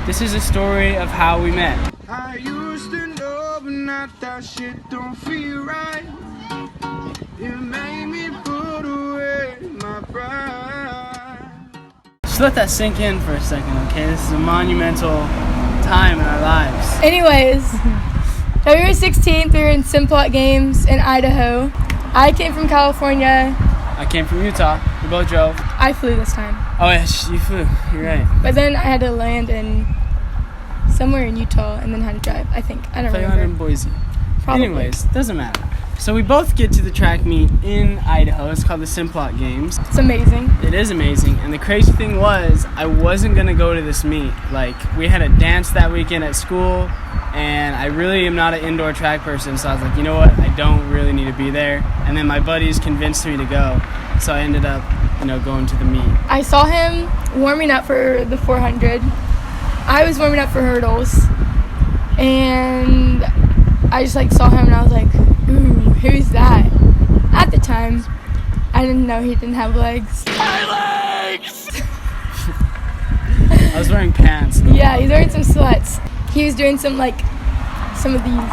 this is a story of how we met. I used to know, but now that shit don't feel right. You made me put away my pride. Just let that sink in for a second, okay? This is a monumental time in our lives. Anyways, February 16th, we were in Simplot Games in Idaho. I came from California. I came from Utah. We both drove. I flew this time. Oh, yes, you flew. You're right. But then I had to land in somewhere in Utah and then had to drive, I think. I don't I landed in remember. Boise. Probably. Anyways, doesn't matter. So we both get to the track meet in Idaho. It's called the Simplot Games. It's amazing. It is amazing. And the crazy thing was, I wasn't going to go to this meet. Like, we had a dance that weekend at school, and I really am not an indoor track person. So I was like, you know what? I don't really need to be there. And then my buddies convinced me to go. So I ended up, going to the meet. I saw him warming up for the 400. I was warming up for hurdles. And I just saw him and I was like, ooh, who's that? At the time, I didn't know he didn't have legs. My legs! I was wearing pants. Yeah, he's wearing some sweats. He was doing some of these.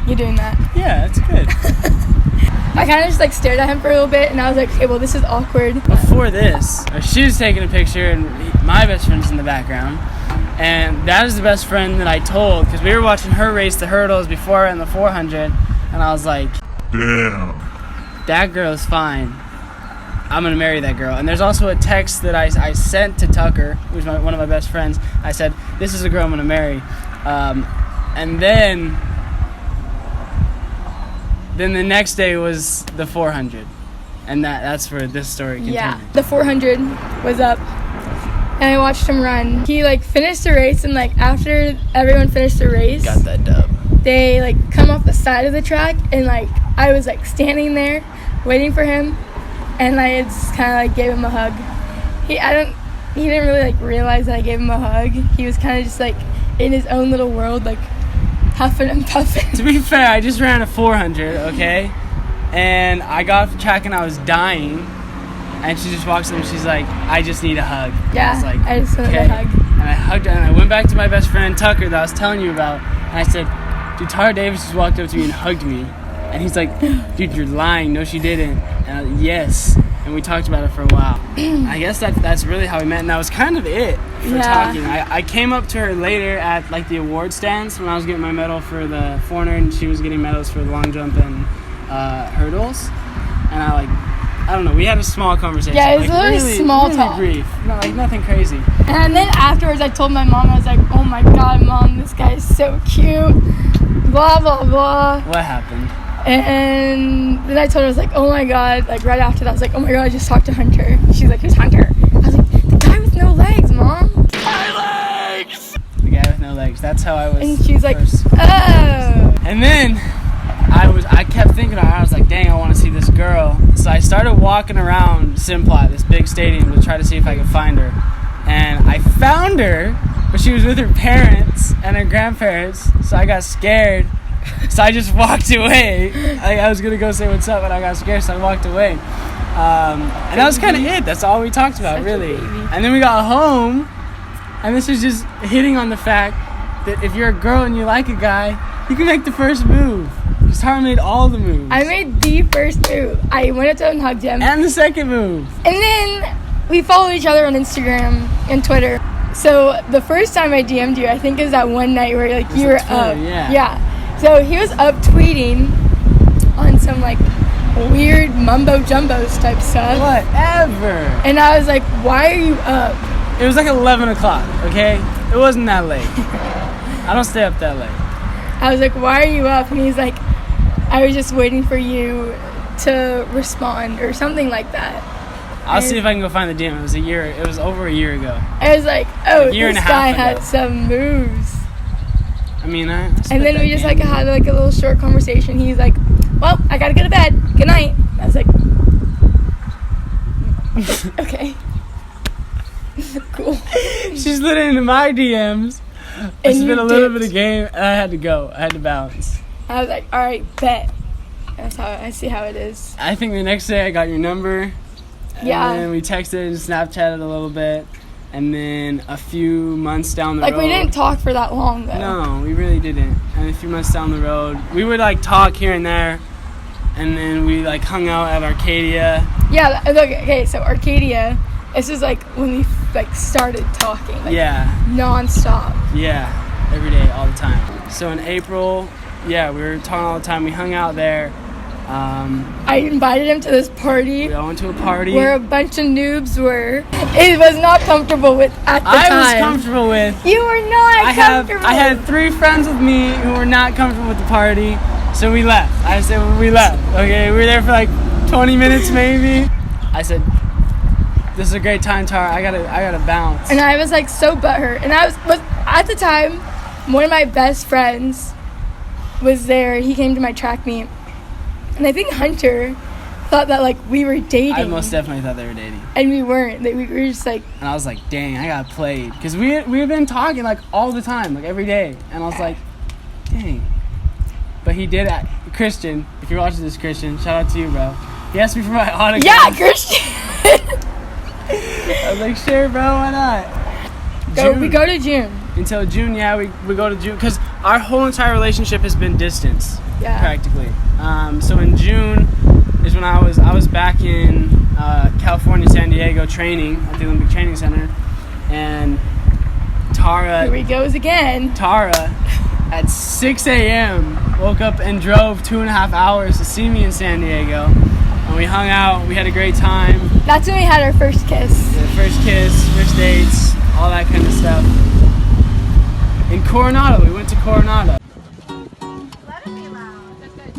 You doing that? Yeah, that's good. I kind of just stared at him for a little bit and I was like, okay, well, this is awkward. Before this, she was taking a picture and my best friend's in the background. And that is the best friend that I told, because we were watching her race the hurdles before in the 400, and I was like, damn, that girl's fine. I'm going to marry that girl. And there's also a text that I sent to Tucker, who's one of my best friends. I said, this is a girl I'm going to marry. And then the next day was the 400. And that's where this story continued. Yeah, the 400 was up. And I watched him run. He finished the race, and after everyone finished the race, Got that dub. they come off the side of the track, and I was standing there waiting for him, and I just kind of gave him a hug. He didn't really realize that I gave him a hug. He was kind of just in his own little world, huffing and puffing. To be fair, I just ran a 400, okay? And I got off the track and I was dying. And she just walks in and she's like, I just need a hug. Yeah, I was like, I just wanted okay. a hug. And I hugged her and I went back to my best friend Tucker that I was telling you about. And I said, dude, Tara Davis just walked up to me and hugged me. And he's like, dude, you're lying. No, she didn't. And I was like, yes. And we talked about it for a while. I guess that's really how we met. And that was kind of it for talking. I came up to her later at the award stands when I was getting my medal for the 400 and she was getting medals for the long jump and hurdles. And I don't know, we had a small conversation. Yeah, it was literally small really talk. brief. No, nothing crazy. And then afterwards, I told my mom, I was like, oh my God, Mom, this guy is so cute. Blah, blah, blah. What happened? And then I told her, I was like, oh my God. Right after that, I was like, oh my God, I just talked to Hunter. She's like, who's Hunter? I was like, the guy with no legs, Mom. My legs! The guy with no legs. That's how I was. And she's like, first. oh. And then I kept thinking about her. I was like, dang, I want to see this girl. So I started walking around Simplot, this big stadium, to try to see if I could find her. And I found her, but she was with her parents and her grandparents. So I got scared. So I just walked away. I was going to go say what's up, but I got scared, so I walked away. And that was kind of it. That's all we talked about, Such a really. baby. And then we got home, and this was just hitting on the fact that if you're a girl and you like a guy, you can make the first move. Because Tara made all the moves. I made the first move. I went up to him and hugged him. And the second move. And then we followed each other on Instagram and Twitter. So the first time I DM'd you, I think it was that one night where you were Twitter, up. yeah. So he was up tweeting on some weird mumbo jumbos type stuff. Whatever. And I was like, why are you up? It was 11 o'clock, okay? It wasn't that late. I don't stay up that late. I was like, why are you up? And he's like, I was just waiting for you to respond or something like that. I'll see if I can go find the DM. It was over a year ago. I was like, oh, A year and this a guy half had ago. some moves. I mean, I And then we just had a little short conversation. He's like, well, I gotta go to bed. Good night. I was like, okay. Cool. She slid into my DMs. I And spent you a little dipped. bit of game, and I had to go. I had to bounce. I was like, all right, bet. That's how I see how it is. I think the next day I got your number. Yeah. And then we texted and Snapchatted a little bit. And then a few months down the road. Like, we didn't talk for that long, though. No, we really didn't. And a few months down the road, we would like talk here and there. And then we like hung out at Arcadia. Yeah, look, okay, so Arcadia, this is like when we like started talking. Like, Yeah. Non-stop. Yeah. Every day, all the time. So in April, yeah, we were talking all the time. We hung out there. I invited him to this party We all went to a party. where a bunch of noobs were. It was not comfortable with at the time. I was comfortable with. You were not comfortable. I had 3 friends with me who were not comfortable with the party, so we left. I said we left. Okay, we were there for like 20 minutes maybe. I said, "This is a great time, Tara. I gotta bounce." And I was like so butthurt. And I was at the time, one of my best friends was there. He came to my track meet, and I think Hunter thought that like we were dating. I most definitely thought they were dating, and we weren't. We were just like. and I was like, "Dang, I got played," because we had been talking like all the time, like every day, and I was like, "Dang." But he did. Christian, if you're watching this, Christian, shout out to you, bro. He asked me for my autograph. Yeah, Christian. I was like, "Sure, bro, why not?" We go to June. Until June, yeah, we go to June because our whole entire relationship has been distance, Yeah. practically. So in June is when I was back in California, San Diego, training at the Olympic Training Center, and Here he goes again. Tara at 6 a.m. woke up and drove 2.5 hours to see me in San Diego, and we hung out. We had a great time. That's when we had our first kiss. The first kiss, first dates, all that kind of stuff. In Coronado, we went to Coronado. Let it be loud. That's good.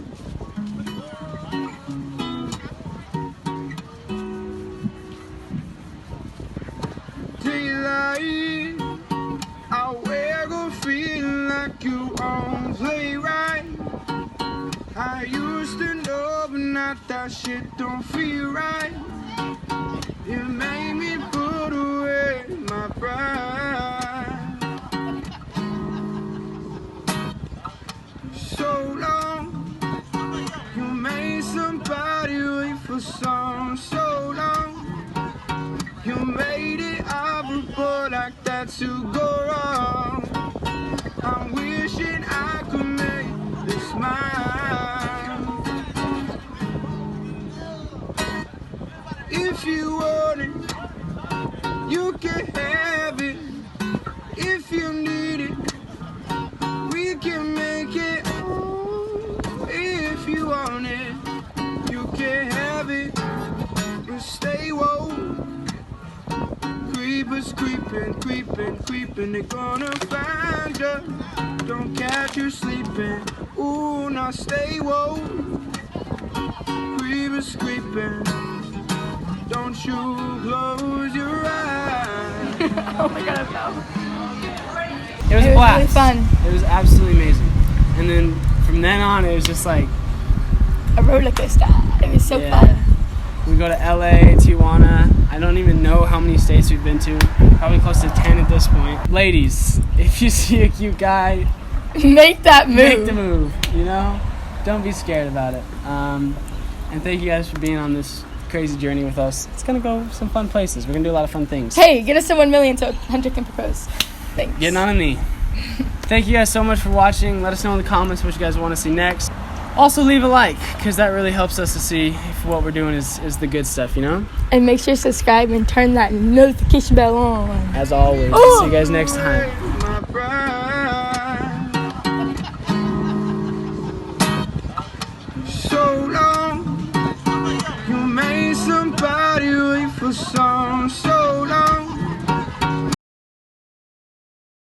Daylight, I wear go feel like you on play right. I used to know, but not that shit don't feel right. It made me put away my pride. So long, you made somebody wait for so long. You made it obvious like that to go wrong. I'm wishing I could make this mine. If you want it, you can have it. If you need it, we can make it. If you want it, you can have it. But stay woke. Creepers creeping, creeping, creeping. They're gonna find you. Don't catch you sleeping. Ooh, now stay woke. Creepers creeping. Don't you close your eyes. Oh my god, I fell. It was It a was blast. really fun. It was absolutely amazing. And then from then on, it was just like, A roller coaster. It was so yeah. fun. We go to LA, Tijuana. I don't even know how many states we've been to. Probably close to 10 at this point. Ladies, if you see a cute guy, Make that move. make the move, you know? Don't be scared about it. And thank you guys for being on this crazy journey with us. It's gonna go some fun places. We're gonna do a lot of fun things. Hey, get us to 1 million so Hunter can propose. Thanks. Getting on a knee. Thank you guys so much for watching. Let us know in the comments what you guys want to see next. Also leave a like, because that really helps us to see if what we're doing is the good stuff, you know? And make sure to subscribe and turn that notification bell on. As always. Oh! See you guys next time. My pride. So long, you made somebody wait for so long.